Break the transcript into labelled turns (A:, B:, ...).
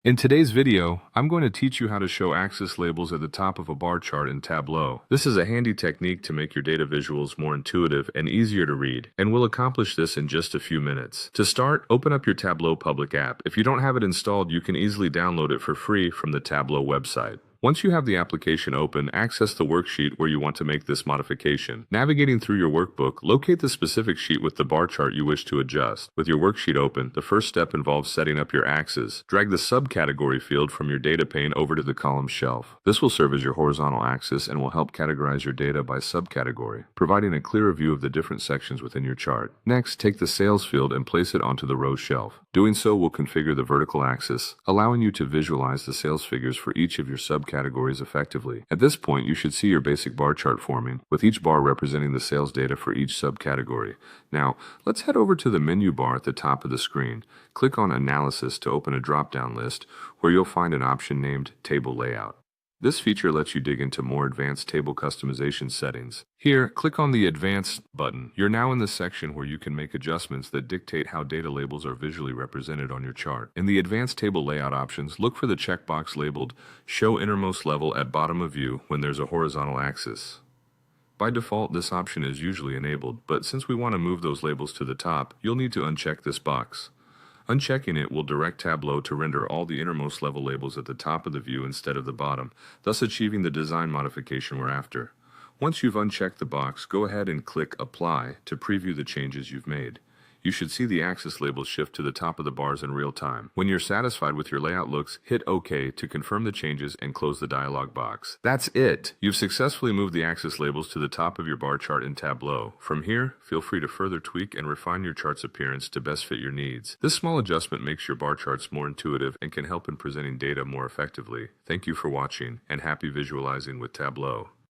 A: In today's video, I'm going to teach you how to show axis labels at the top of a bar chart in Tableau. This is a handy technique to make your data visuals more intuitive and easier to read, and we'll accomplish this in just a few minutes. To start, open up your Tableau public app. If you don't have it installed, you can easily download it for free from the Tableau website. Once you have the application open, access the worksheet where you want to make this modification. Navigating through your workbook, locate the specific sheet with the bar chart you wish to adjust. With your worksheet open, the first step involves setting up your axis. Drag the subcategory field from your data pane over to the column shelf. This will serve as your horizontal axis and will help categorize your data by subcategory, providing a clearer view of the different sections within your chart. Next, take the sales field and place it onto the row shelf. Doing so will configure the vertical axis, allowing you to visualize the sales figures for each of your subcategories effectively. At this point, you should see your basic bar chart forming, with each bar representing the sales data for each subcategory. Now, let's head over to the menu bar at the top of the screen. Click on Analysis to open a drop-down list where you'll find an option named Table Layout. This feature lets you dig into more advanced table customization settings. Here, click on the Advanced button. You're now in the section where you can make adjustments that dictate how data labels are visually represented on your chart. In the Advanced Table Layout options, look for the checkbox labeled Show Innermost Level at Bottom of View when there's a horizontal axis. By default, this option is usually enabled, but since we want to move those labels to the top, you'll need to uncheck this box. Unchecking it will direct Tableau to render all the innermost level labels at the top of the view instead of the bottom, thus achieving the design modification we're after. Once you've unchecked the box, go ahead and click Apply to preview the changes you've made. You should see the axis labels shift to the top of the bars in real time. When you're satisfied with your layout looks, hit OK to confirm the changes and close the dialog box. That's it! You've successfully moved the axis labels to the top of your bar chart in Tableau. From here, feel free to further tweak and refine your chart's appearance to best fit your needs. This small adjustment makes your bar charts more intuitive and can help in presenting data more effectively. Thank you for watching, and happy visualizing with Tableau.